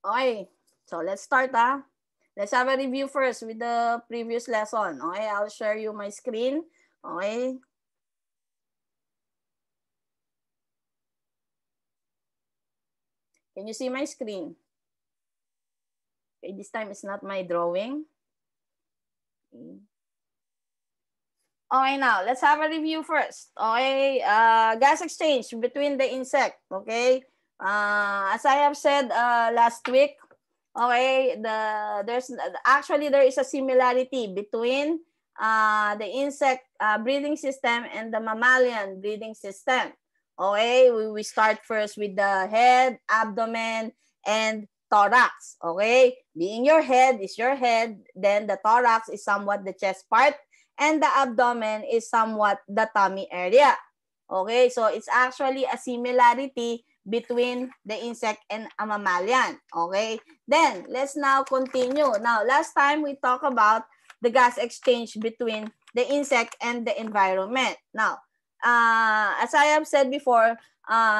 Okay, so let's start. Let's have a review first with the previous lesson. Okay, I'll share you my screen. Okay. Can you see my screen? Okay, this time it's not my drawing. Okay, now let's have a review first. Okay, gas exchange between the insect. Okay, as I have said last week. Okay, there is a similarity between the insect breathing system and the mammalian breathing system. Okay, we start first with the head, abdomen, and thorax. Okay, being your head is your head, then the thorax is somewhat the chest part, and the abdomen is somewhat the tummy area. Okay, so it's actually a similarity between the insect and a mammalian. Okay, then let's now continue. Now, last time we talked about the gas exchange between the insect and the environment. Now, as I have said before,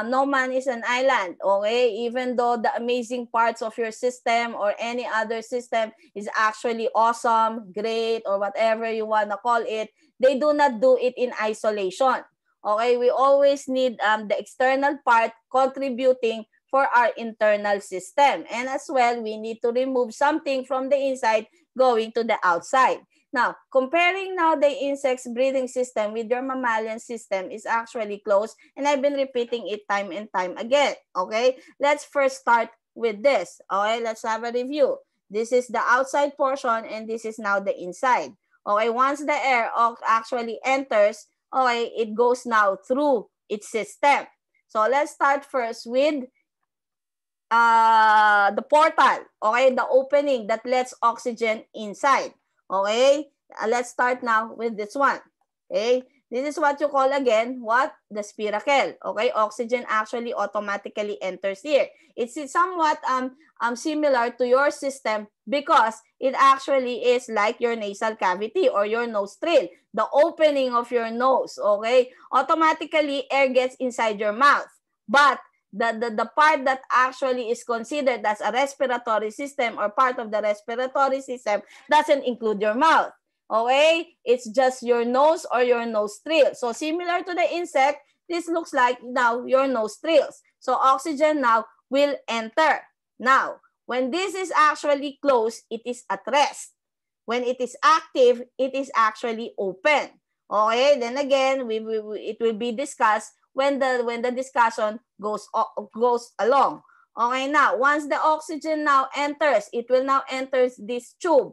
no man is an island. Okay, even though the amazing parts of your system or any other system is actually awesome, great, or whatever you want to call it, they do not do it in isolation. Okay, we always need the external part contributing for our internal system. And as well, we need to remove something from the inside going to the outside. Now, comparing now the insect's breathing system with your mammalian system is actually close, and I've been repeating it time and time again. Okay, let's first start with this. Okay, let's have a review. This is the outside portion, and this is now the inside. Okay, once the air actually enters, okay, it goes now through its system. So let's start first with the portal, okay, the opening that lets oxygen inside. Okay, let's start now with this one. Okay, this is what you call again, what? The spiracle. Okay, oxygen actually automatically enters here. It's somewhat similar to your system because it actually is like your nasal cavity or your nostril, the opening of your nose. Okay, automatically air gets inside your mouth, but the part that actually is considered as a respiratory system or part of the respiratory system doesn't include your mouth. Okay? It's just your nose or your nostril. So similar to the insect, this looks like now your nostrils. So oxygen now will enter. Now, when this is actually closed, it is at rest. When it is active, it is actually open. Okay? Then again, it will be discussed when the discussion goes along. Okay, now once the oxygen now enters, it will now enter this tube.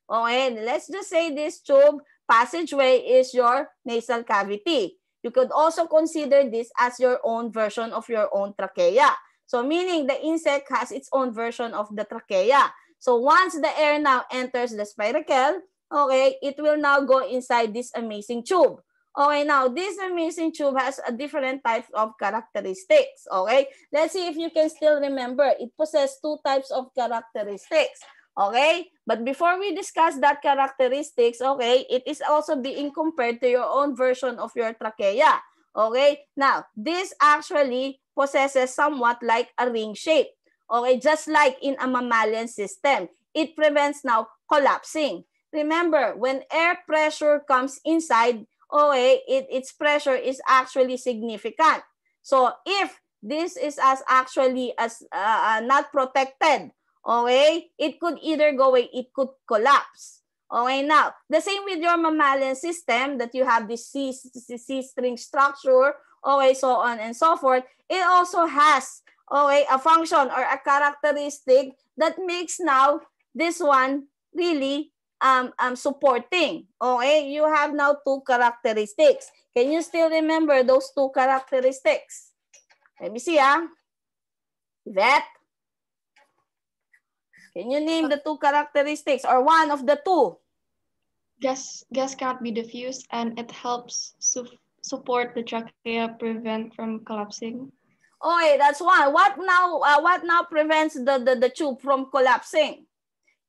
Okay, let's just say this tube passageway is your nasal cavity. You could also consider this as your own version of your own trachea. So meaning the insect has its own version of the trachea. So once the air now enters the spiracle, okay, it will now go inside this amazing tube. Okay, now this amazing tube has a different types of characteristics. Okay, let's see if you can still remember. It possesses two types of characteristics. Okay, but before we discuss that characteristics, okay, it is also being compared to your own version of your trachea. Okay, now this actually possesses somewhat like a ring shape. Okay, just like in a mammalian system, it prevents now collapsing. Remember, when air pressure comes inside, okay, its pressure is actually significant. So if this is as actually as not protected, okay, it could either go away, it could collapse. Okay, now, the same with your mammalian system that you have this C-string structure, okay, so on and so forth. It also has, okay, a function or a characteristic that makes now this one really supporting. Okay, you have now two characteristics. Can you still remember those two characteristics? Let me see, Yvette, can you name the two characteristics or one of the two? Gas cannot be diffused and it helps support the trachea, prevent from collapsing. Okay, that's one. What now prevents the tube from collapsing?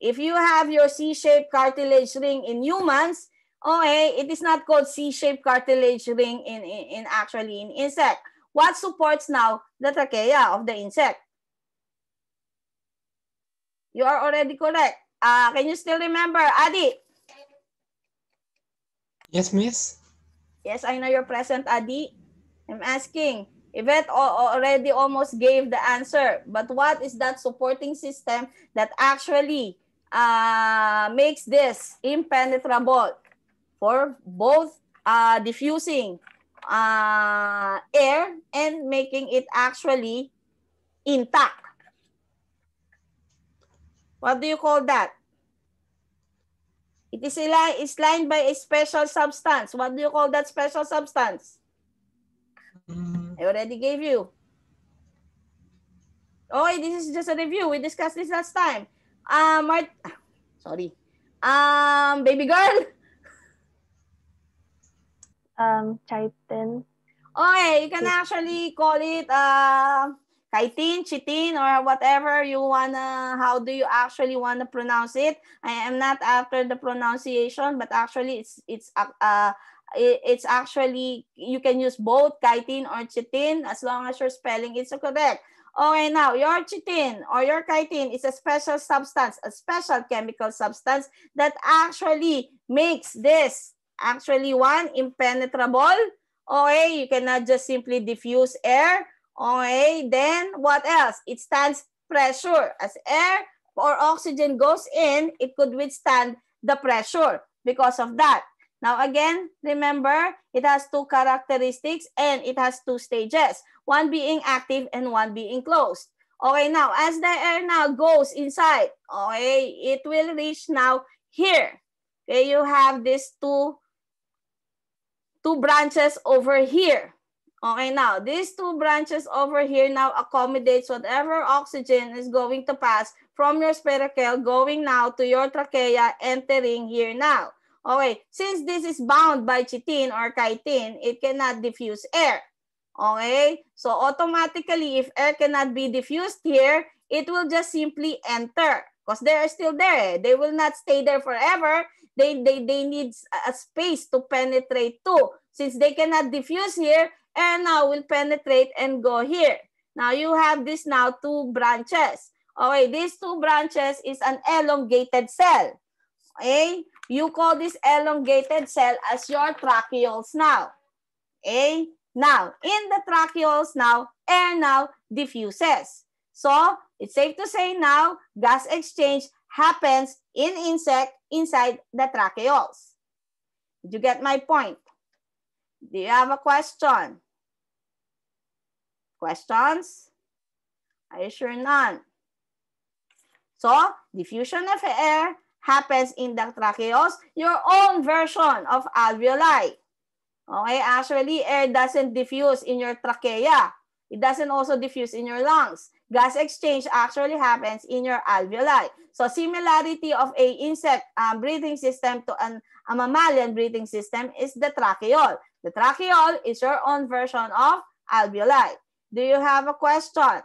If you have your C-shaped cartilage ring in humans, okay, it is not called C-shaped cartilage ring in actually in insect. What supports now the trachea of the insect? You are already correct. Can you still remember, Adi? Yes, Miss. Yes, I know you're present, Adi. I'm asking. Yvette already almost gave the answer. But what is that supporting system that actually makes this impenetrable for both diffusing air and making it actually intact? What do you call that? It is lined by a special substance. What do you call that special substance? I already gave you. Oh, this is just a review. We discussed this last time. Sorry. Baby girl. Chitin. Okay, you can actually call it chitin, chitin, or whatever you wanna. How do you actually wanna pronounce it? I am not after the pronunciation, but actually it's actually, you can use both chitin or chitin as long as your spelling is correct. Okay, now your chitin or your chitin is a special substance, a special chemical substance that actually makes this actually one impenetrable. Okay, you cannot just simply diffuse air. Okay, then what else? It stands pressure. As air or oxygen goes in, it could withstand the pressure because of that. Now again, remember, it has two characteristics and it has two stages, one being active and one being closed. Okay, now as the air now goes inside, okay, it will reach now here. Okay, you have these two branches over here. Okay, now these two branches over here now accommodates whatever oxygen is going to pass from your spiracle going now to your trachea, entering here now. Okay, since this is bound by chitin or chitin, it cannot diffuse air. Okay, so automatically if air cannot be diffused here, it will just simply enter because they are still there. They will not stay there forever. They need a space to penetrate to. Since they cannot diffuse here, air now will penetrate and go here. Now you have this now two branches. Okay, these two branches is an elongated cell. Okay, you call this elongated cell as your tracheoles now. Okay, now in the tracheoles now, air now diffuses. So it's safe to say now gas exchange happens inside the tracheoles. Did you get my point? Do you have a question? Questions? Are you sure none? So, diffusion of air happens in the tracheoles, your own version of alveoli. Okay, actually, air doesn't diffuse in your trachea. It doesn't also diffuse in your lungs. Gas exchange actually happens in your alveoli. So, similarity of a insect breathing system to a mammalian breathing system is the tracheole. The tracheole is your own version of alveoli. Do you have a question?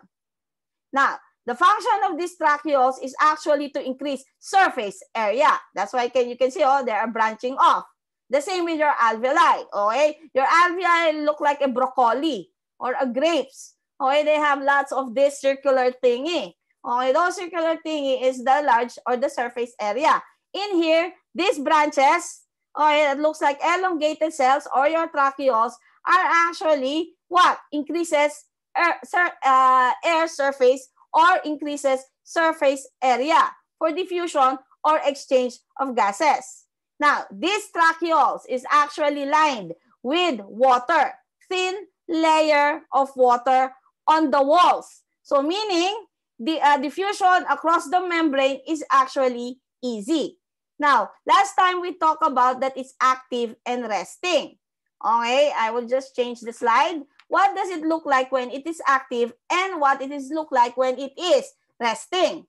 Now, the function of these tracheoles is actually to increase surface area. That's why you can see, oh, they are branching off. The same with your alveoli, okay? Your alveoli look like a broccoli or a grapes. Okay, they have lots of this circular thingy. Okay, those circular thingy is the large or the surface area. In here, these branches, okay, it looks like elongated cells or your tracheoles are actually what? Increases air surface or increases surface area for diffusion or exchange of gases. Now, this tracheoles is actually lined with water, thin layer of water on the walls. So meaning the diffusion across the membrane is actually easy. Now, last time we talked about that it's active and resting. Okay, I will just change the slide. What does it look like when it is active and what it is look like when it is resting?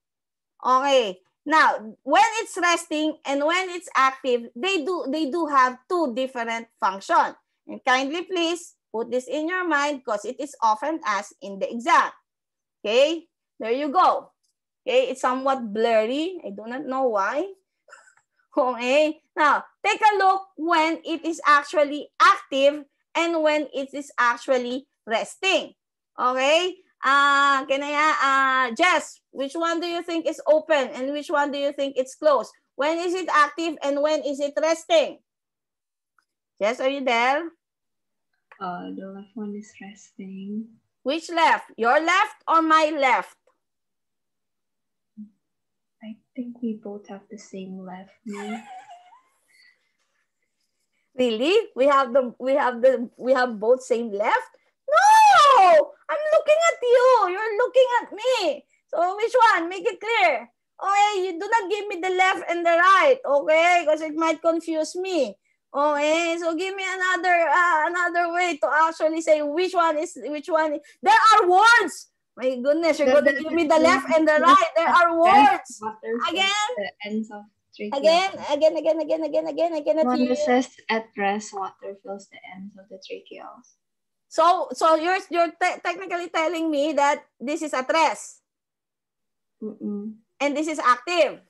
Okay, now when it's resting and when it's active, they do have two different functions. And kindly please put this in your mind because it is often asked in the exam. Okay, there you go. Okay, it's somewhat blurry. I do not know why. Okay, now take a look when it is actually active and when it is actually resting. Okay, Jess, which one do you think is open and which one do you think it's closed? When is it active and when is it resting? Jess, are you there? The left one is resting. Which left? Your left or my left? I think we both have the same left. Really? We have both same left? No! I'm looking at you. You're looking at me. So which one? Make it clear. Okay, you do not give me the left and the right, okay? Because it might confuse me. Okay, so give me another way to actually say which one is which one. There are words. My goodness, you're going to give me the left and the right. There are words. Again. The ends of Again. I cannot one hear you. says at rest, water fills the ends of the tracheals. So you're technically telling me that this is at rest. And this is active.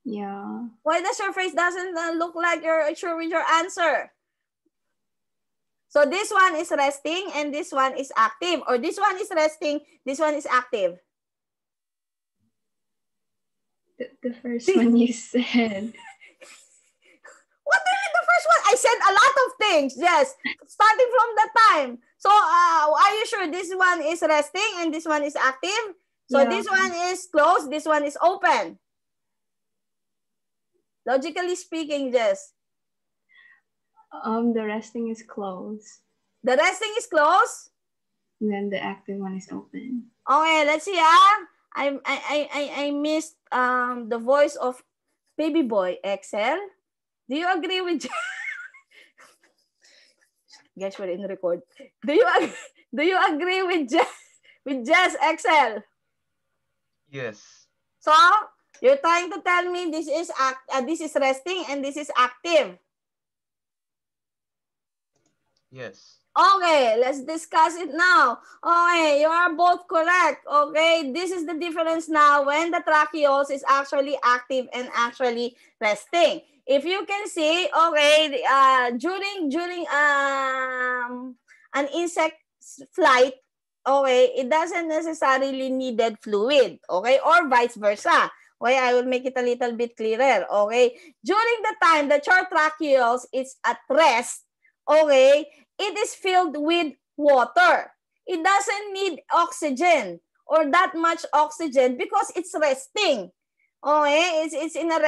Yeah. Why does your face doesn't look like you're sure with your answer? So this one is resting and this one is active. Or this one is resting, this one is active. The first one you said. What do you mean the first one? I said a lot of things. Yes, starting from that time. So are you sure this one is resting and this one is active? So Yeah. this one is closed, this one is open. Logically speaking, Jess. The resting is closed. The resting is closed. And then the active one is open. Okay, let's see. I missed the voice of baby boy Excel. Do you agree with? Guys, we're in record. Do you agree with Jess Excel? Yes. So you're trying to tell me this is resting and this is active. Yes. Okay, let's discuss it now. Okay, you are both correct. Okay, this is the difference now when the tracheoles is actually active and actually resting. If you can see, okay, during an insect flight, okay, it doesn't necessarily needed fluid, okay, or vice versa. Okay, I will make it a little bit clearer. Okay, during the time that your tracheoles is at rest, okay, it is filled with water. It doesn't need oxygen or that much oxygen because it's resting. Okay, it's in a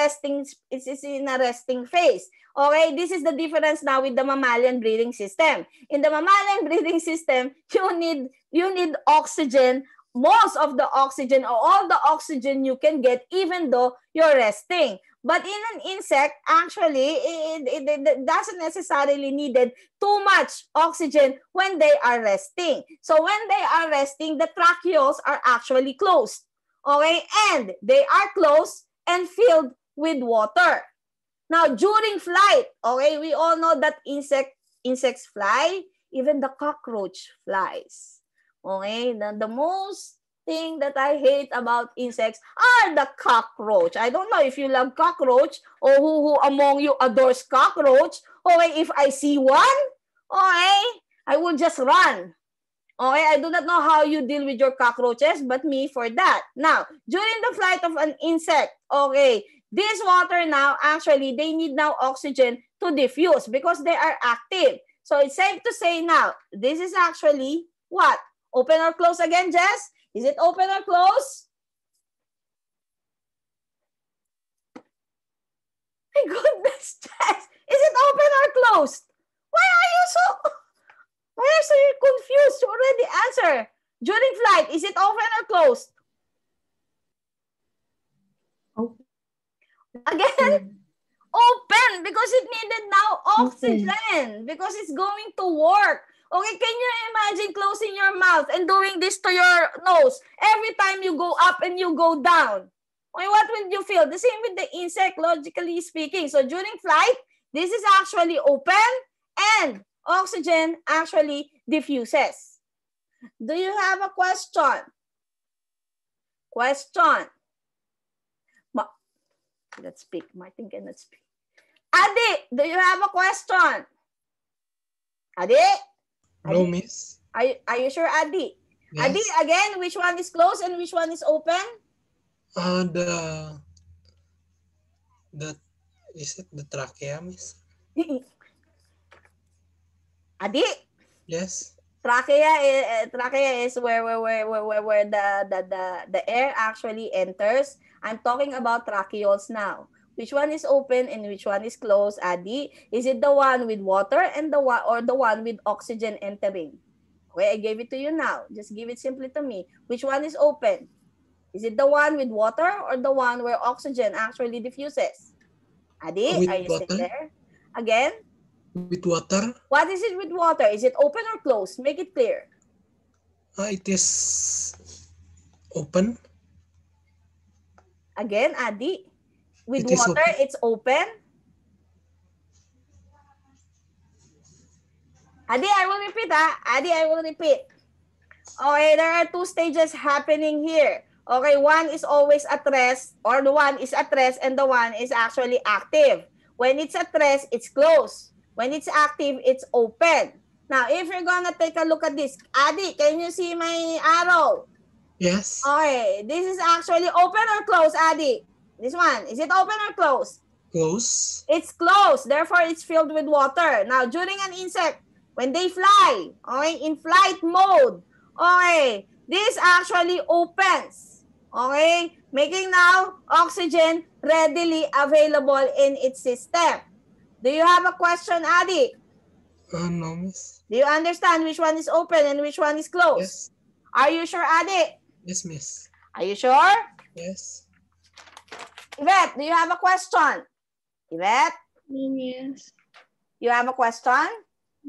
resting phase. Okay, this is the difference now with the mammalian breathing system. In the mammalian breathing system, you need oxygen, most of the oxygen or all the oxygen you can get even though you're resting. But in an insect, actually, it doesn't necessarily needed too much oxygen when they are resting. So when they are resting, the tracheoles are actually closed. Okay, and they are closed and filled with water. Now, during flight, okay, we all know that insects fly, even the cockroach flies. Okay, the most thing that I hate about insects are the cockroach. I don't know if you love cockroach or who among you adores cockroach. Okay, if I see one, okay, I will just run. Okay, I do not know how you deal with your cockroaches, but me for that. Now, during the flight of an insect, okay, this water now, actually, they need now oxygen to diffuse because they are active. So it's safe to say now, this is actually what? Open or close again, Jess? Is it open or close? My goodness, Jess. Is it open or closed? Why are you so confused? You already answered. During flight, is it open or closed? Open. Again? Open because it needed now oxygen because it's going to work. Okay, can you imagine closing your mouth and doing this to your nose every time you go up and you go down? Okay, what will you feel? The same with the insect, logically speaking. So during flight, this is actually open and oxygen actually diffuses. Do you have a question? Question. Let's speak. Martin cannot speak. Adi, do you have a question? Adi? No, miss. Are you sure, Adi? Adi, Yes. again, which one is closed and which one is open? The is it the trachea, miss? Adi, Yes. trachea is where the air actually enters. I'm talking about tracheoles now. Which one is open and which one is closed, Adi? Is it the one with water and the one with oxygen entering? Okay, I gave it to you now. Just give it simply to me. Which one is open? Is it the one with water or the one where oxygen actually diffuses? Adi, With are you still water? there? Again, With water? what is it with water? Is it open or closed? Make it clear. It is open. Again, Adi, with It is water, open. it's open. Adi, I will repeat, Adi, I will repeat. Okay, there are two stages happening here. Okay, one is always at rest, or the one is at rest and the one is actually active. When it's at rest, it's closed. When it's active, it's open. Now, if you're gonna take a look at this, Adi, can you see my arrow? Yes. Okay, this is actually open or closed, Adi? This one, is it open or closed? Close. It's closed, therefore it's filled with water. Now, during an insect, when they fly, okay, in flight mode, okay, this actually opens, okay, making now oxygen readily available in its system. Do you have a question, Adi? No, miss. Do you understand which one is open and which one is closed? Yes. Are you sure, Adi? Yes, miss. Are you sure? Yes. Yvette, do you have a question? Yvette, Yes. you have a question?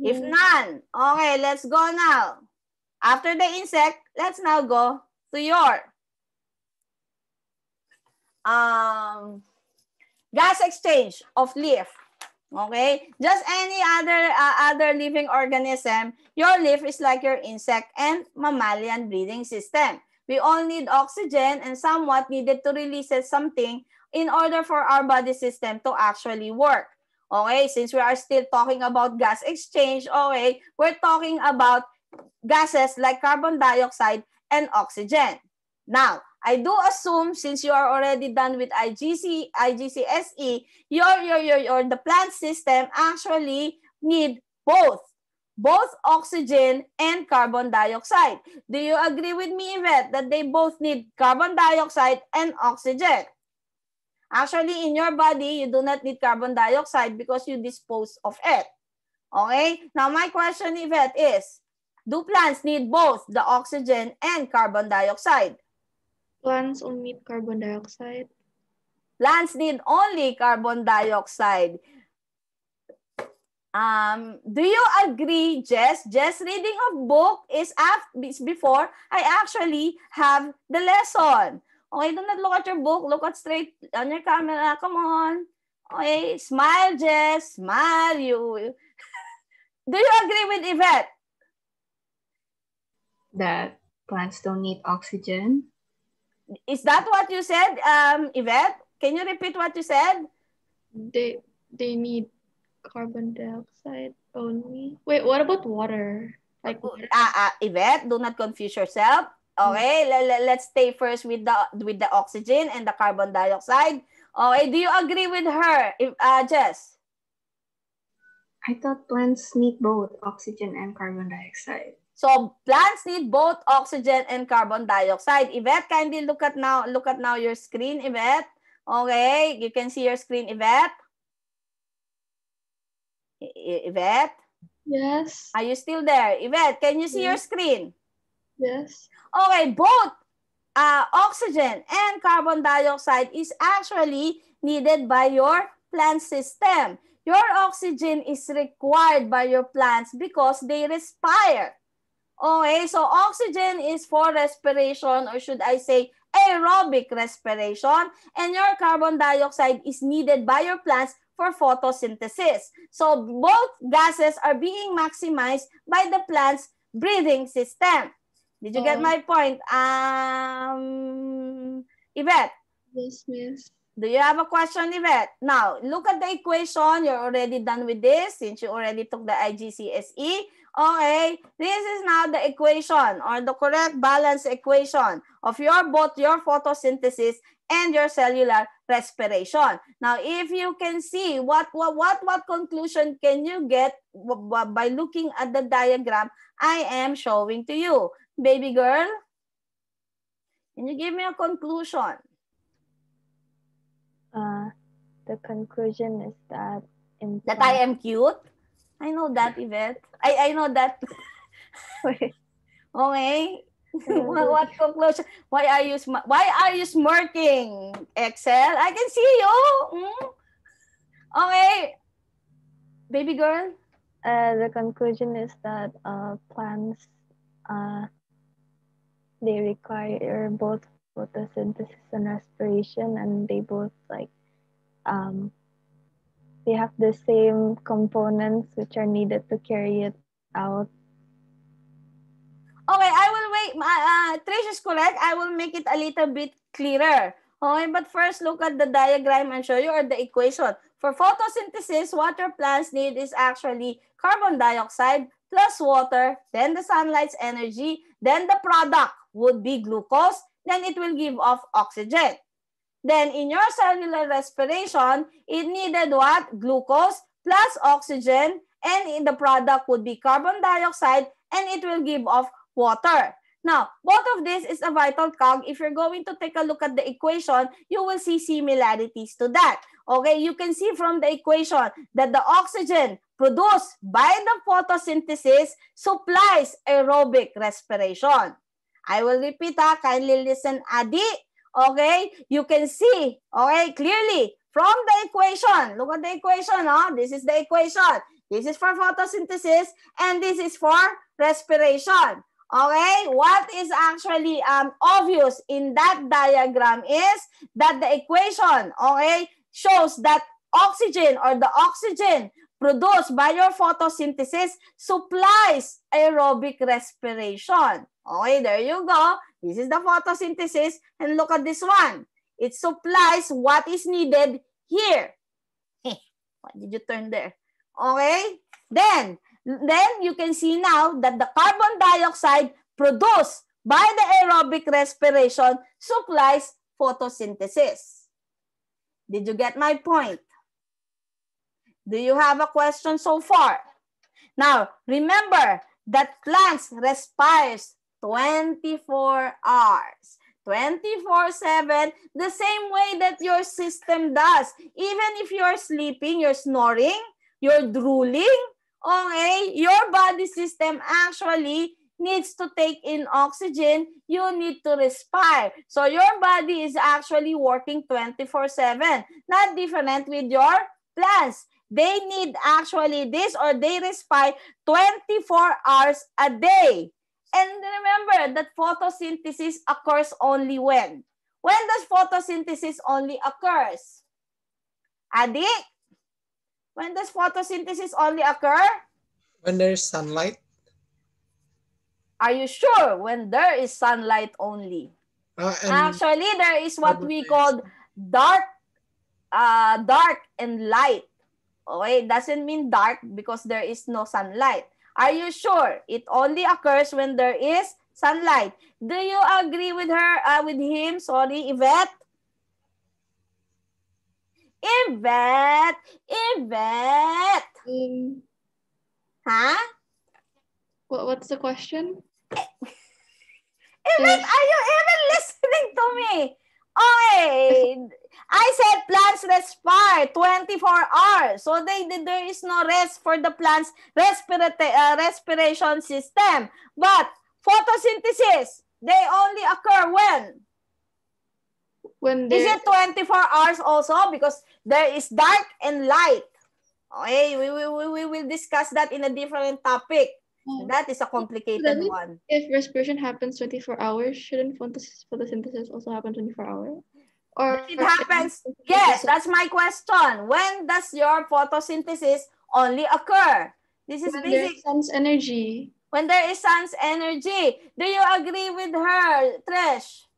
If No. none, okay, let's go now. After the insect, let's now go to your gas exchange of leaf. Okay, just any other living organism, your leaf is like your insect and mammalian breathing system. We all need oxygen and somewhat needed to release something in order for our body system to actually work. Okay, since we are still talking about gas exchange, okay, we're talking about gases like carbon dioxide and oxygen. Now, I do assume since you are already done with IGCSE, the plant system actually need both oxygen and carbon dioxide. Do you agree with me, Yvette, that they both need carbon dioxide and oxygen? Actually, in your body, you do not need carbon dioxide because you dispose of it. Okay? Now, my question, Yvette, is, do plants need both the oxygen and carbon dioxide? Plants only need carbon dioxide. Plants need only carbon dioxide. Do you agree, Jess? Jess, reading of book is before I actually have the lesson. Okay, do not look at your book. Look at straight on your camera. Come on. Okay, smile, Jess. Smile. You. Do you agree with Yvette? That plants don't need oxygen. Is that what you said, Yvette? Can you repeat what you said? They need carbon dioxide only. Wait, what about water? Like water? Yvette, do not confuse yourself. Okay, let's stay first with the oxygen and the carbon dioxide. Okay, do you agree with her, Jess? I thought plants need both oxygen and carbon dioxide. So plants need both oxygen and carbon dioxide. Yvette, kindly look at now your screen, Yvette. Okay, you can see your screen, Yvette. Yvette? Yes. Are you still there? Yvette, can you see your screen? Yes. Okay, both oxygen and carbon dioxide is actually needed by your plant system. Your oxygen is required by your plants because they respire. Okay, so oxygen is for respiration, or should I say aerobic respiration, and your carbon dioxide is needed by your plants for photosynthesis. So both gases are being maximized by the plant's breathing system. Did you get my point? Yvette? Yes, miss. Do you have a question, Yvette? Now, look at the equation. You're already done with this since you already took the IGCSE. Okay, this is now the equation or the correct balance equation of both your photosynthesis and your cellular respiration. Now, if you can see what conclusion can you get by looking at the diagram I am showing to you. Baby girl, can you give me a conclusion? The conclusion is that that I am cute. I know that, Yvette. I know that. Okay. What conclusion? Why are you smirking, Excel? I can see you. Okay. Baby girl? The conclusion is that plants, they require both photosynthesis and respiration, and they both they have the same components which are needed to carry it out. Okay, I will wait. Trish is correct. I will make it a little bit clearer. Okay, but first look at the diagram and show you or the equation. For photosynthesis, what your plants need is actually carbon dioxide plus water, then the sunlight's energy, then the product would be glucose, then it will give off oxygen. Then in your cellular respiration, it needed what? Glucose plus oxygen, and in the product would be carbon dioxide, and it will give off water. Now, both of this is a vital cog. If you're going to take a look at the equation, you will see similarities to that. Okay, you can see from the equation that the oxygen produced by the photosynthesis supplies aerobic respiration. I will repeat, kindly listen, Adi. Okay, you can see, okay, clearly from the equation. Look at the equation, This is the equation. This is for photosynthesis, and this is for respiration. Okay, what is actually obvious in that diagram is that the equation, okay, shows that oxygen or the oxygen produced by your photosynthesis supplies aerobic respiration. Okay, there you go. This is the photosynthesis, and look at this one. It supplies what is needed here. What did you turn there? Okay, then you can see now that the carbon dioxide produced by the aerobic respiration supplies photosynthesis. Did you get my point? Do you have a question so far? Now, remember that plants respires 24 hours. 24/7, the same way that your system does. Even if you're sleeping, you're snoring, you're drooling, okay, your body system actually needs to take in oxygen, you need to respire. So your body is actually working 24/7. Not different with your plants. They need actually this, or they respire 24 hours a day. And remember that photosynthesis occurs only when? When does photosynthesis only occurs? Adi? When does photosynthesis only occur? When there is sunlight. Are you sure? When there is sunlight only. Actually, there is what we call dark and light. Okay, it doesn't mean dark because there is no sunlight. Are you sure? It only occurs when there is sunlight. Do you agree with her, with him? Sorry, Yvette? Yvette! Huh? What's the question? Yvette, are you even listening to me? Okay. I said plants respire 24 hours. So there is no rest for the plant's respiration system. But photosynthesis, they only occur when? Is it 24 hours also? Because there is dark and light. Okay, we will discuss that in a different topic. That is a complicated one. If respiration happens 24 hours, shouldn't photosynthesis also happen 24 hours? Or it happens, yes, that's my question. When does your photosynthesis only occur? This is when basic. there is sun's energy. When there is sun's energy. Do you agree with her, Trish?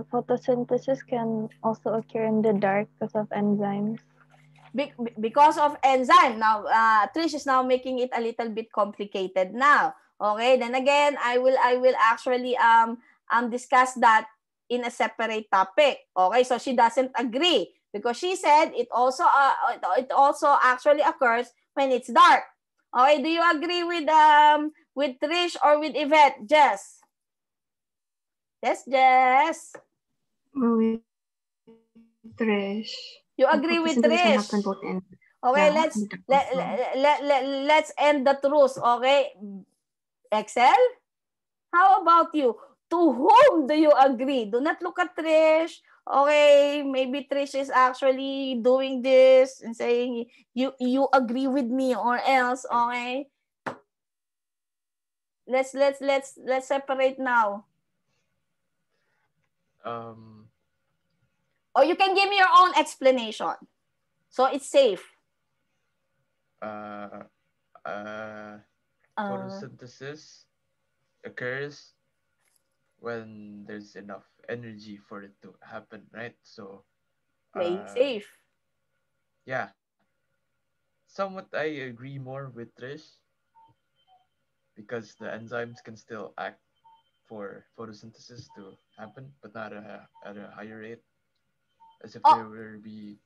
Photosynthesis can also occur in the dark because of enzymes. Because of enzyme. Now, Trish is now making it a little bit complicated now. Okay, then again, I will actually discuss that in a separate topic. Okay, so she doesn't agree because she said it also actually occurs when it's dark. Okay, do you agree with Trish or with Yvette? Jess? Jess. With Trish. You agree with Trish? Happen both ends. Okay, Yeah, let's end the truth. Okay, Excel? How about you? To whom do you agree? Do not look at Trish. Okay, maybe Trish is actually doing this and saying you agree with me or else. Okay, let's separate now. Or you can give me your own explanation, so it's safe. Photosynthesis occurs when there's enough energy for it to happen, right? So, Playing safe. Yeah. Somewhat I agree more with Trish because the enzymes can still act for photosynthesis to happen, but not at a higher rate, as if there will be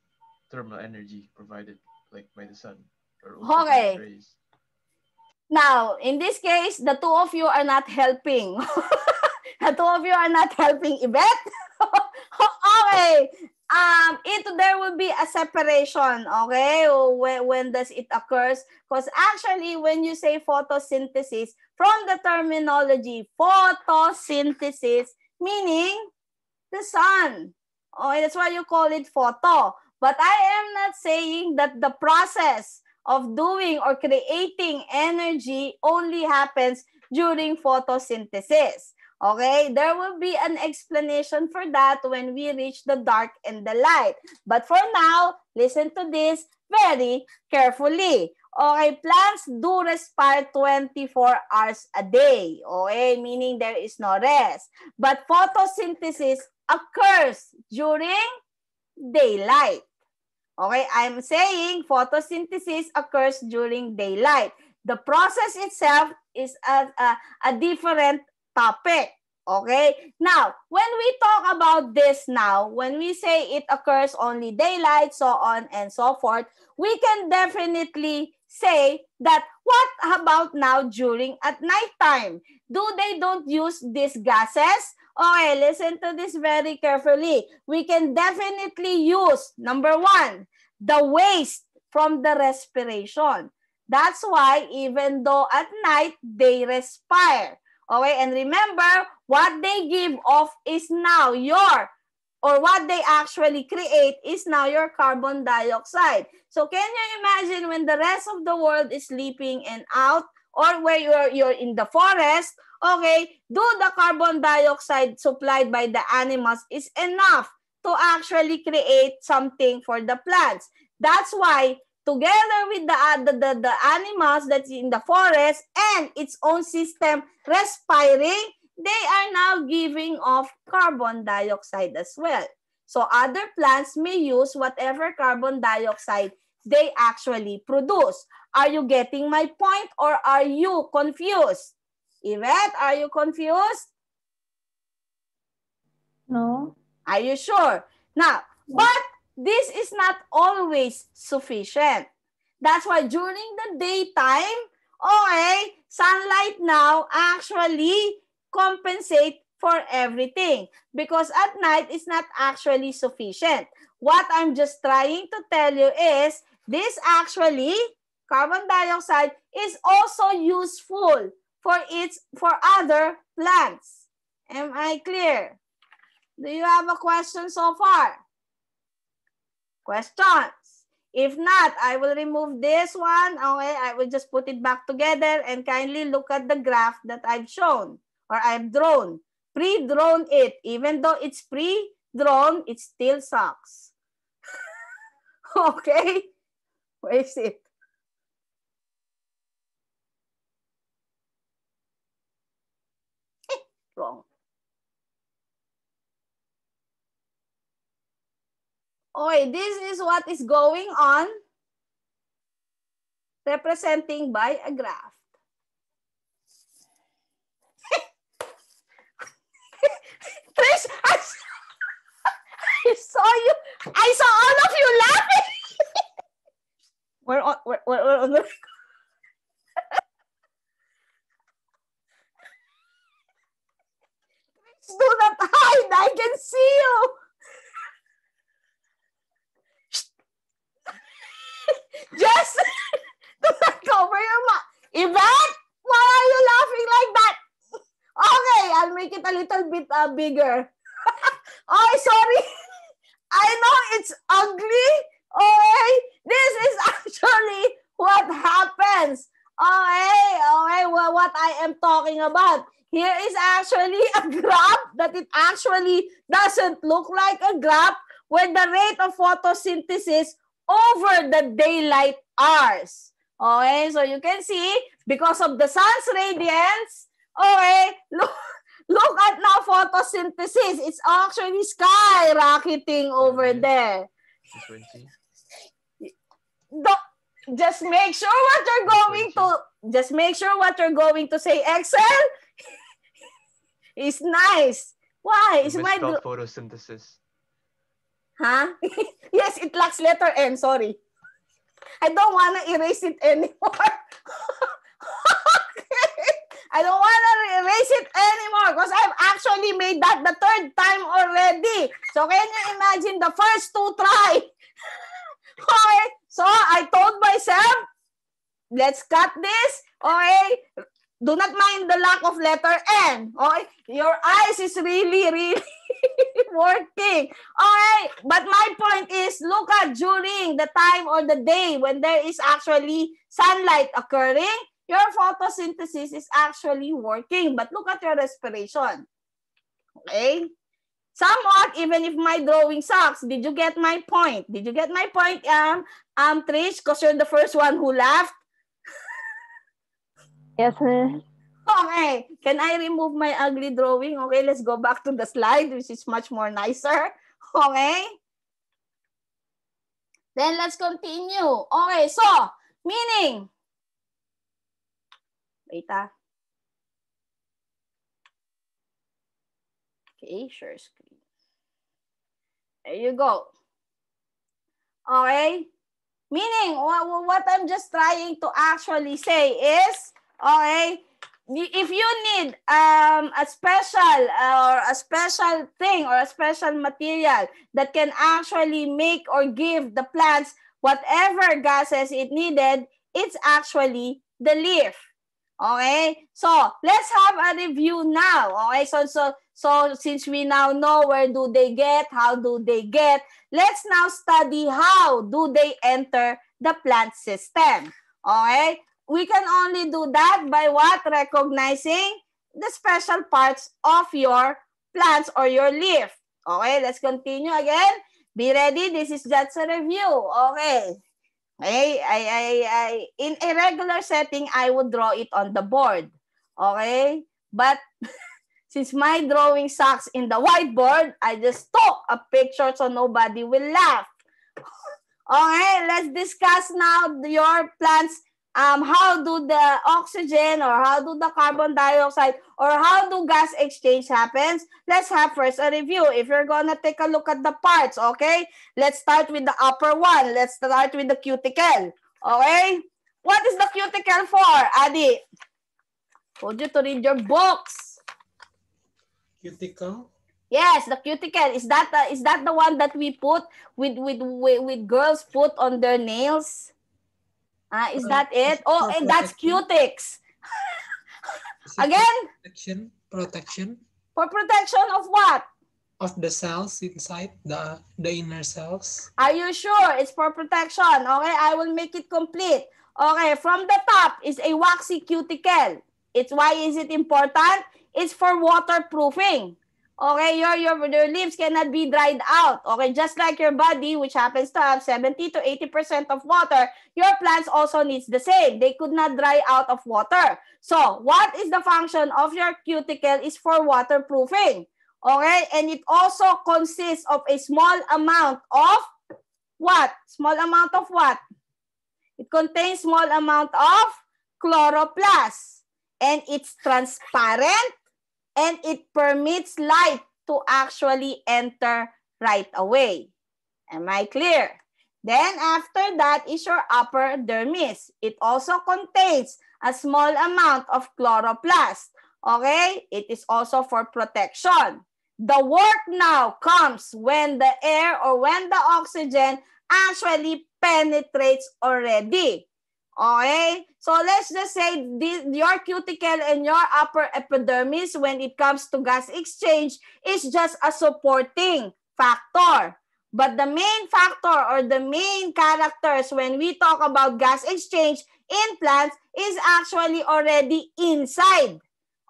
thermal energy provided like by the sun or ultraviolet rays. Now, in this case, the two of you are not helping. The two of you are not helping Yvette. Okay. There will be a separation, okay? When does it occurs? Because actually, when you say photosynthesis, from the terminology, photosynthesis, meaning the sun. Okay, that's why you call it photo. But I am not saying that the process of doing or creating energy only happens during photosynthesis. Okay, there will be an explanation for that when we reach the dark and the light. But for now, listen to this very carefully. Okay, plants do respire 24 hours a day. Okay, meaning there is no rest. But photosynthesis occurs during daylight. Okay, I'm saying photosynthesis occurs during daylight. The process itself is a different topic. Okay? Now, when we talk about this now, when we say it occurs only daylight, so on and so forth, we can definitely say that what about now during at nighttime? They don't use these gases? Okay, listen to this very carefully. We can definitely use, number one, the waste from the respiration. That's why even though at night, they respire. Okay, and remember, what they give off is now what they actually create is now your carbon dioxide. So can you imagine when the rest of the world is sleeping and out, or where you're in the forest, okay, do the carbon dioxide supplied by the animals is enough to actually create something for the plants. That's why together with the animals that's in the forest and its own system respiring, they are now giving off carbon dioxide as well. So other plants may use whatever carbon dioxide they actually produce. Are you getting my point or are you confused? Yvette, are you confused? No. Are you sure? Now, but this is not always sufficient. That's why during the daytime, okay, sunlight now actually compensate for everything because at night it's not actually sufficient. What I'm just trying to tell you is this actually, carbon dioxide is also useful for other plants. Am I clear? Do you have a question so far? Questions? If not, I will remove this one. Okay, I will just put it back together and kindly look at the graph that I've shown or I've drawn. Pre-drawn it. Even though it's pre-drawn, it still sucks. Okay? Where is it? Wrong. Okay, this is what is going on, representing by a graph. Trish, I saw you. I saw all of you laughing. We're on the... Do not hide. I can see you. Just do not cover your mouth. Yvette, why are you laughing like that? Okay, I'll make it a little bit bigger. Oh, sorry. I know it's ugly. Okay, this is actually what happens. Okay, well, what I am talking about. Here is actually a graph that it actually doesn't look like a graph with the rate of photosynthesis over the daylight hours. Okay, so you can see, because of the sun's radiance, okay, look at now photosynthesis. It's actually skyrocketing over there. Just make sure what you're going to say, Excel, is nice. Why? Is my photosynthesis? Huh? Yes, it lacks letter N. Sorry. I don't want to erase it anymore. I don't want to erase it anymore because I've actually made that the third time already. So can you imagine the first two try? Okay, so I told myself, let's cut this. Okay, do not mind the lack of letter N. Okay, your eyes is really, really working. Okay, but my point is, look at during the time or the day when there is actually sunlight occurring, your photosynthesis is actually working. But look at your respiration. Okay? Somewhat, even if my drawing sucks, did you get my point? Did you get my point, Trish? Because you're the first one who laughed. Yes, ma'am. Okay. Can I remove my ugly drawing? Okay, let's go back to the slide, which is much more nicer. Okay? Then let's continue. Okay, so, meaning, wait. Okay, share screen. There you go. Okay? Meaning, what I'm just trying to actually say is, okay, if you need a special thing or a special material that can actually make or give the plants whatever gases it needed, it's actually the leaf. Okay, so let's have a review now. Okay, so since we now know where do they get, how do they get, let's now study how do they enter the plant system. Okay, we can only do that by what? Recognizing the special parts of your plants or your leaf. Okay, let's continue again. Be ready. This is just a review. Okay. I in a regular setting, I would draw it on the board. Okay? But since my drawing sucks in the whiteboard, I just took a picture so nobody will laugh. Okay, let's discuss now your plants. How do the oxygen or how do the carbon dioxide or how do gas exchange happens? Let's have first a review. If you're gonna take a look at the parts, okay? Let's start with the upper one. Let's start with the cuticle, okay? What is the cuticle for, Adi? Told you to read your books. Cuticle? Yes, the cuticle. Is that the one that we put with girls put on their nails? Is that it? Oh, and that's cutics. Again? Protection. For protection of what? Of the cells inside, the inner cells. Are you sure it's for protection? Okay, I will make it complete. Okay, from the top is a waxy cuticle. Why is it important? It's for waterproofing. Okay, your leaves cannot be dried out. Okay, just like your body, which happens to have 70 to 80% of water, your plants also needs the same. They could not dry out of water. So, what is the function of your cuticle is for waterproofing. Okay, and it also consists of a small amount of what? Small amount of what? It contains small amount of chloroplast. And it's transparent and it permits light to actually enter right away. Am I clear? Then after that is your upper dermis. It also contains a small amount of chloroplast. Okay? It is also for protection. The work now comes when the air or when the oxygen actually penetrates already. Okay? So let's just say your cuticle and your upper epidermis when it comes to gas exchange is just a supporting factor. But the main factor or the main characters when we talk about gas exchange in plants is actually already inside.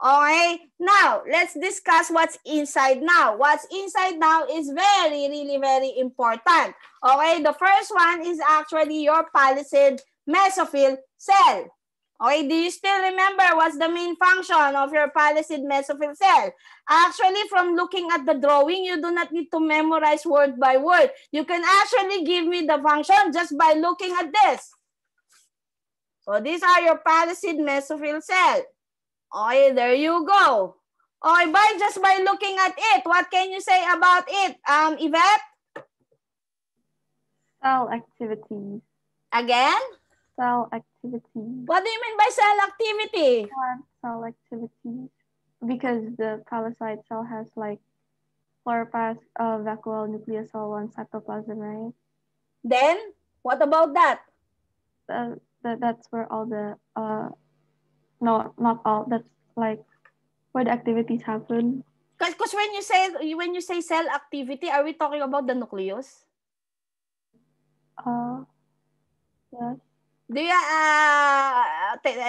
Okay? Now, let's discuss what's inside now. What's inside now is really very important. Okay? The first one is actually your palisade mesophyll cell. Okay, do you still remember what's the main function of your palisade mesophyll cell? Actually, from looking at the drawing, you do not need to memorize word by word. You can actually give me the function just by looking at this. So these are your palisade mesophyll cell. Okay, there you go. Okay, just by looking at it, what can you say about it, Yvette? Cell activity. Again? Cell activity. What do you mean by cell activity? Cell activity. Because the palisade cell has like chloroplast, vacuole, nucleosol, and cytoplasm, right? Then, what about that? That's where all the no, not all. That's like where the activities happen. Because when you say cell activity, are we talking about the nucleus? Yes. Do you,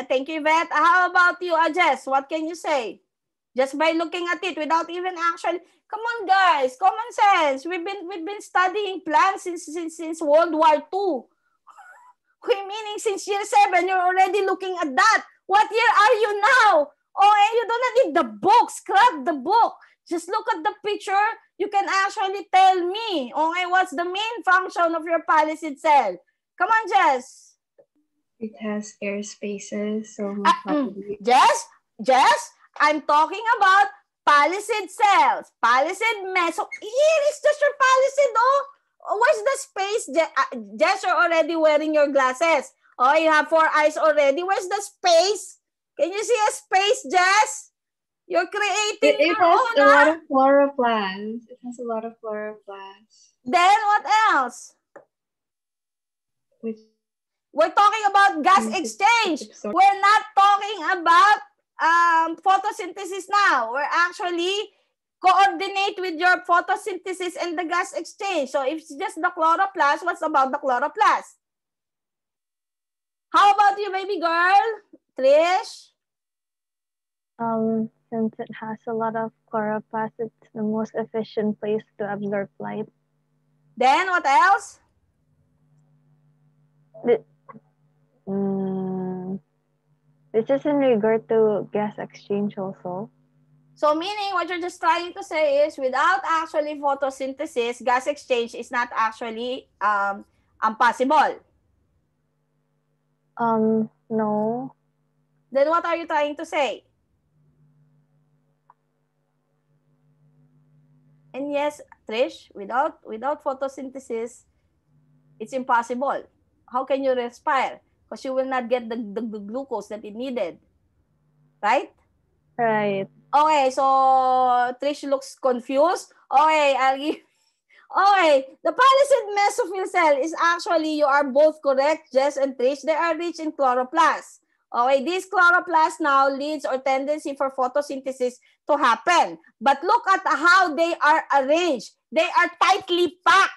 thank you, Yvette. How about you, Jess? What can you say? Just by looking at it without even actually, come on guys, common sense. We've been studying plants since World War II. Meaning since year 7, you're already looking at that. What year are you now? Oh, and you don't need the book. Scrap the book. Just look at the picture. You can actually tell me, okay, what's the main function of your palisade cell? Come on, Jess. It has air spaces, so probably... Jess, I'm talking about palisade cells. Palisade meso. Here is just your palisade, oh. Where's the space? Jess, you're already wearing your glasses. Oh, you have 4 eyes already. Where's the space? Can you see a space, Jess? You're creating It your has own, a lot of chloroplasts. It has a lot of chloroplasts. Then what else? We're talking about gas exchange. We're not talking about photosynthesis now. We're actually coordinate with your photosynthesis and the gas exchange. So if it's just the chloroplast, what's about the chloroplast? How about you, baby girl? Trish? Since it has a lot of chloroplast, it's the most efficient place to absorb light. Then what else? This is in regard to gas exchange also. So meaning what you're just trying to say is without actually photosynthesis, gas exchange is not actually possible. No. Then what are you trying to say? And yes, Trish, without photosynthesis, it's impossible. How can you respire? Because you will not get the glucose that it needed. Right? Right. Okay, so Trish looks confused. Okay, I'll give... Okay, the palisade mesophyll cell is actually, you are both correct, Jess and Trish. They are rich in chloroplast. Okay, this chloroplast now leads or tendency for photosynthesis to happen. But look at how they are arranged. They are tightly packed.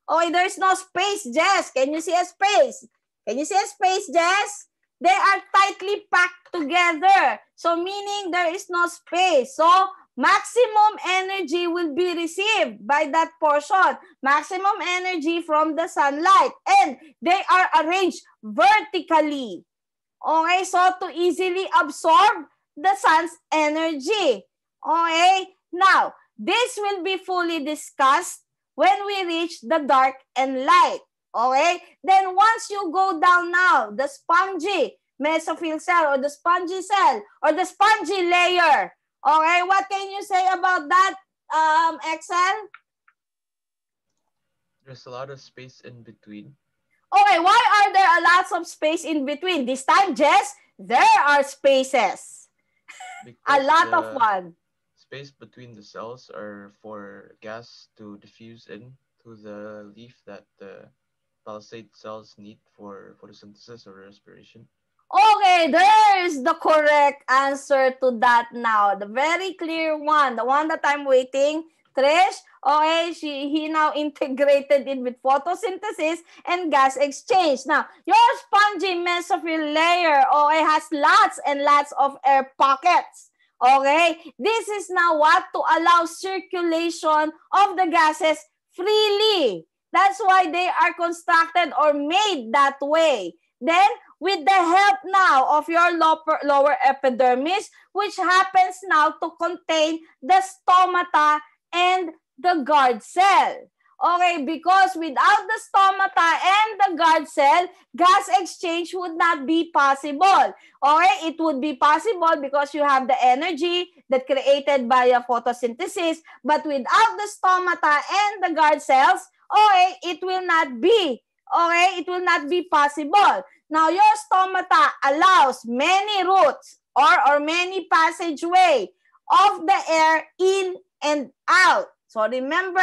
Okay, there's no space, Jess. Can you see a space? Can you see a space, Jess? They are tightly packed together. So meaning there is no space. So maximum energy will be received by that portion. Maximum energy from the sunlight. And they are arranged vertically. Okay, so to easily absorb the sun's energy. Okay, now, this will be fully discussed when we reach the dark and light. Okay? Then once you go down now, the spongy mesophyll cell or the spongy cell or the spongy layer. Okay, what can you say about that, Excel? There's a lot of space in between. Okay, why are there a lot of space in between? This time, Jess, there are spaces. A lot of one. Space between the cells are for gas to diffuse in to the leaf that the palisade cells need for photosynthesis or respiration. Okay, there is the correct answer to that now. The very clear one, the one that I'm waiting. Trish, okay, he now integrated it with photosynthesis and gas exchange. Now, your spongy mesophyll layer, okay, has lots and lots of air pockets. Okay, this is now what to allow circulation of the gases freely. That's why they are constructed or made that way. Then, with the help now of your lower epidermis, which happens now to contain the stomata and the guard cell. Okay, because without the stomata and the guard cell, gas exchange would not be possible. Okay, it would be possible because you have the energy that created by a photosynthesis, but without the stomata and the guard cells, okay, it will not be. Okay, it will not be possible. Now, your stomata allows many routes or many passageway of the air in and out. So remember,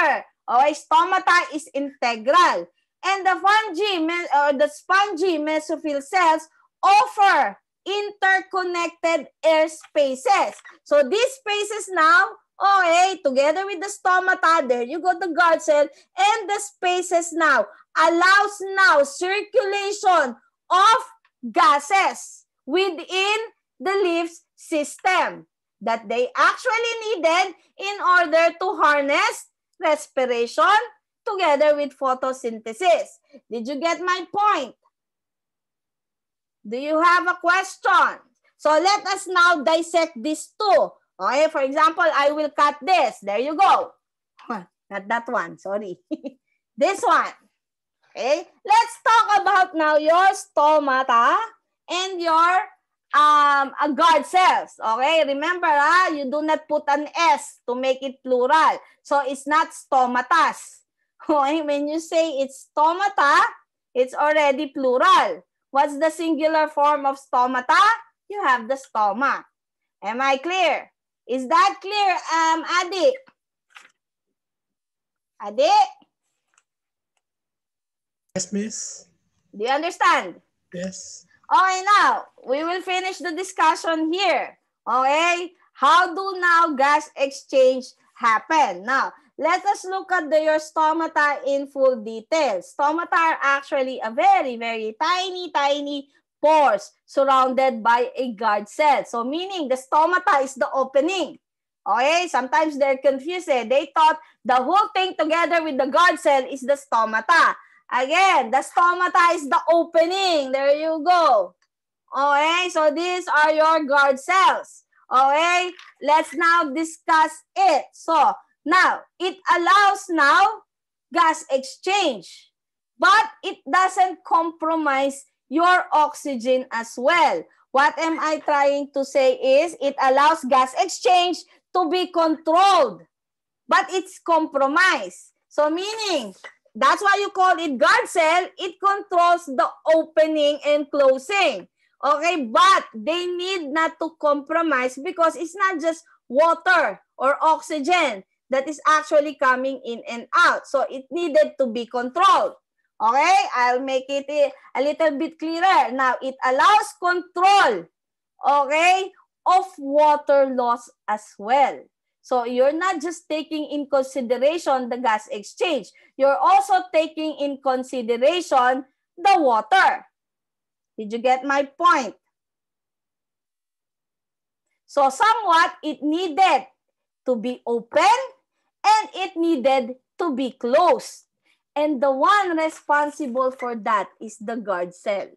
okay, stomata is integral. And the the spongy mesophyll cells offer interconnected air spaces. So these spaces now, okay, together with the stomata, there you go, the guard cell, and the spaces now allows now circulation of gases within the leaf's system that they actually needed in order to harness respiration together with photosynthesis. Did you get my point? Do you have a question? So let us now dissect these two. Okay, for example, I will cut this. There you go. Not that one, sorry. This one. Okay, let's talk about now your stomata and your guard cells. Okay, remember, you do not put an S to make it plural. So it's not stomatas. Okay, when you say it's stomata, it's already plural. What's the singular form of stomata? You have the stoma. Am I clear? Is that clear, Adi? Adi? Yes, miss. Do you understand? Yes. Okay, now, we will finish the discussion here. Okay? How do now gas exchange happen? Now, let us look at your stomata in full detail. Stomata are actually a very, very tiny pores surrounded by a guard cell. So, meaning the stomata is the opening. Okay? Sometimes they're confused. They thought the whole thing together with the guard cell is the stomata. Again, the stomata is the opening. There you go. Okay, so these are your guard cells. Okay, let's now discuss it. So, now, it allows now gas exchange, but it doesn't compromise your oxygen as well. What am I trying to say is it allows gas exchange to be controlled, but it's compromised. So, meaning, that's why you call it guard cell. It controls the opening and closing. Okay, but they need not to compromise because it's not just water or oxygen that is actually coming in and out. So it needed to be controlled. Okay, I'll make it a little bit clearer. Now, it allows control, okay, of water loss as well. So you're not just taking in consideration the gas exchange. You're also taking in consideration the water. Did you get my point? So somewhat it needed to be open and it needed to be closed. And the one responsible for that is the guard cell.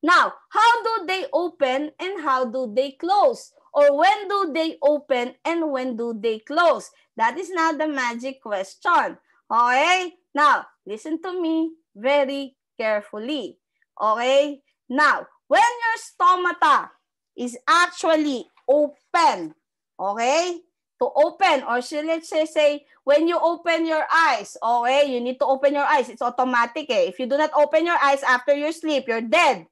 Now, how do they open and how do they close? Or when do they open and when do they close? That is not the magic question. Okay? Now, listen to me. very carefully. Okay? Now, when your stomata is actually open, okay? To open, or let's say, when you open your eyes, okay? You need to open your eyes. It's automatic eh. If you do not open your eyes after your sleep, you're dead.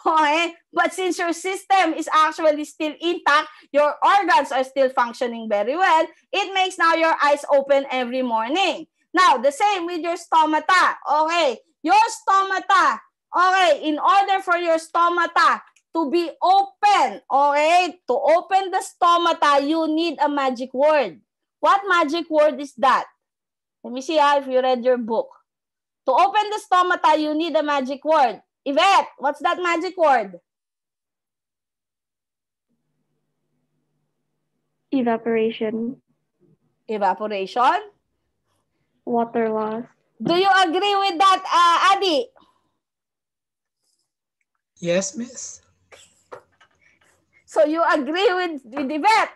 Okay? But since your system is actually still intact, your organs are still functioning very well, it makes now your eyes open every morning. Now, the same with your stomata. Okay? Your stomata, okay, in order for your stomata to be open, okay, to open the stomata, you need a magic word. What magic word is that? Let me see if you read your book. To open the stomata, you need a magic word. Yvette, what's that magic word? Evaporation. Evaporation? Water loss. Do you agree with that, Adi? Yes, Miss. So you agree with Yvette?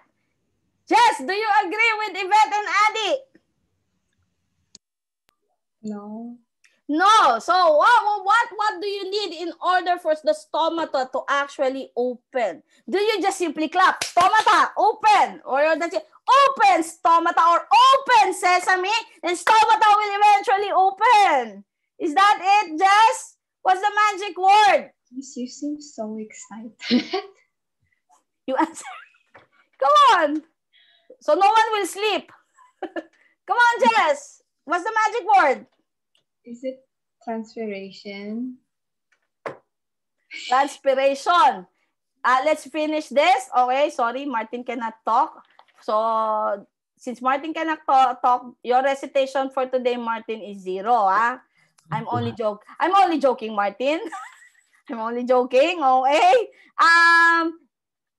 Jess, do you agree with Yvette and Adi? No. No. So what do you need in order for the stomata to actually open? Do you just simply clap, stomata, open? Or that's it, open stomata or open sesame, and stomata will eventually open. Is that it, Jess? What's the magic word? Miss, you seem so excited. You answer. Come on. So no one will sleep. Come on, Jess. What's the magic word? Is it transpiration? Transpiration. Let's finish this. Okay, sorry, Martin cannot talk. So, since Martin cannot talk, your recitation for today, Martin, is 0. Ah? I'm only joking, Martin. I'm only joking. Okay.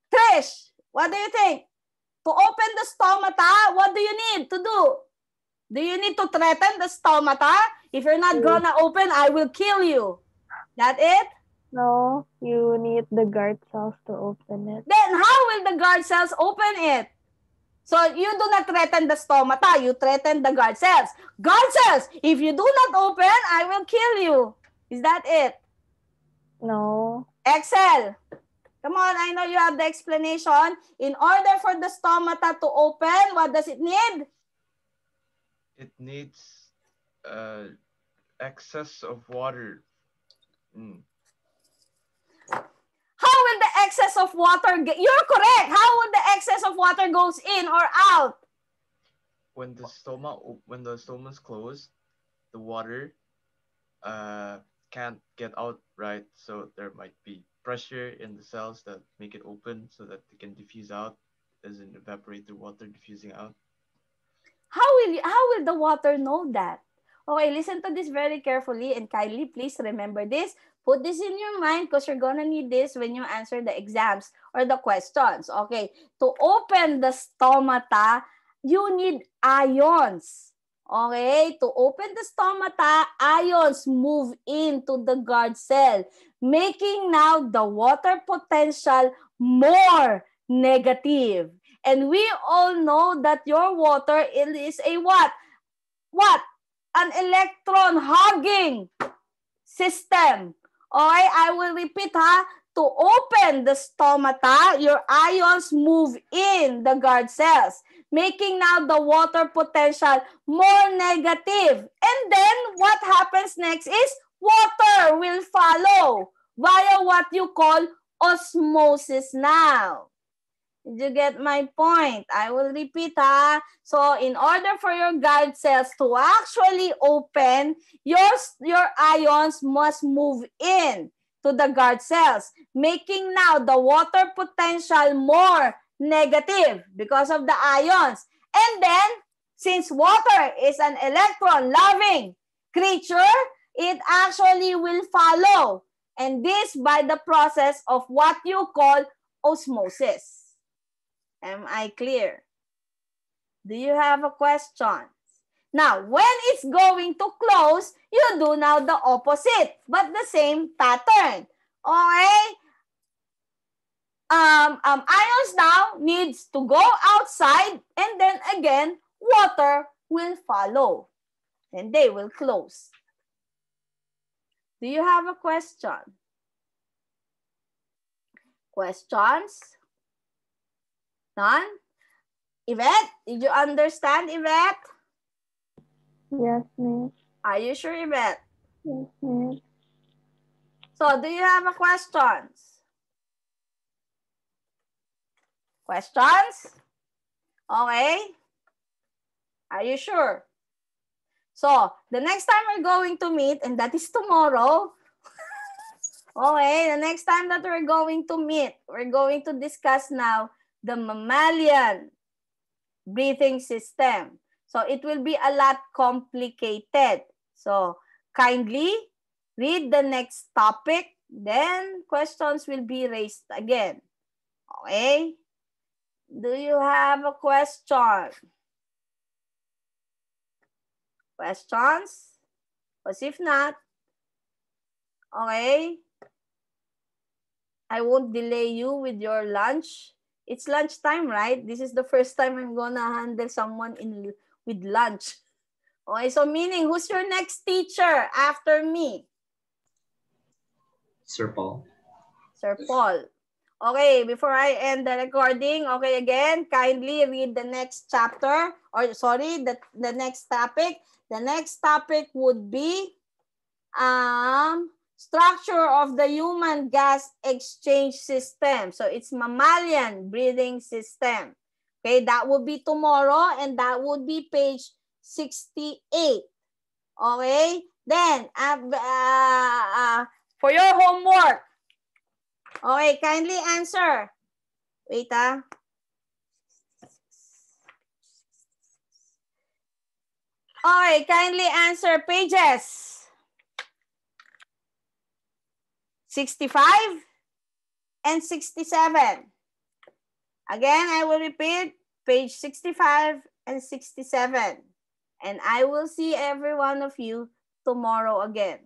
Trish, what do you think? To open the stomata, what do you need to do? Do you need to threaten the stomata? If you're not gonna open, I will kill you. That it? No, you need the guard cells to open it. Then how will the guard cells open it? So you do not threaten the stomata, you threaten the guard cells. Guard cells, if you do not open, I will kill you. Is that it? No. Excel. Come on, I know you have the explanation. In order for the stomata to open, what does it need? It needs excess of water. How will the excess of water get? You're correct. How will the excess of water goes in or out? When the stoma is closed, the water can't get out, right? So there might be pressure in the cells that make it open so that they can diffuse out, as in evaporate the water diffusing out. How will the water know that? Okay, listen to this very carefully and kindly, please remember this. Put this in your mind because you're gonna need this when you answer the exams or the questions. Okay, to open the stomata, you need ions. Okay, to open the stomata, ions move into the guard cell, making now the water potential more negative. And we all know that your water is a what? What? An electron-hugging system. Okay, I will repeat ha. To open the stomata, your ions move in the guard cells, making now the water potential more negative. And then what happens next is water will follow via what you call osmosis now. Did you get my point? I will repeat ha. So in order for your guard cells to actually open, your ions must move in to the guard cells, making now the water potential more negative because of the ions. And then, since water is an electron-loving creature, it actually will follow. And this by the process of what you call osmosis. Am I clear? Do you have a question? Now, when it's going to close, you do now the opposite, but the same pattern. Okay? Ions now needs to go outside, and then again, water will follow. And they will close. Do you have a question? Questions? None? Yvette, did you understand, Yvette? Yes, Miss. Are you sure, Yvette? Yes, Miss. So, do you have a questions? Questions? Okay. Are you sure? So, the next time we're going to meet, and that is tomorrow. Okay, the next time that we're going to meet, we're going to discuss now the mammalian breathing system. So, it will be a lot complicated. So, kindly read the next topic, then questions will be raised again. Okay? Do you have a question? Questions? Because if not, okay, I won't delay you with your lunch. It's lunchtime, right? This is the first time I'm gonna handle someone with lunch. Okay, so meaning, who's your next teacher after me? Sir Paul. Sir Paul. Okay, before I end the recording, okay, again, kindly read the next chapter, or sorry, the next topic. The next topic would be structure of the human gas exchange system. So it's mammalian breathing system. Okay, that would be tomorrow, and that would be page 68. Okay, then for your homework, okay, kindly answer. Wait, Okay, kindly answer pages 65 and 67. Again, I will repeat page 65 and 67. And I will see every one of you tomorrow again.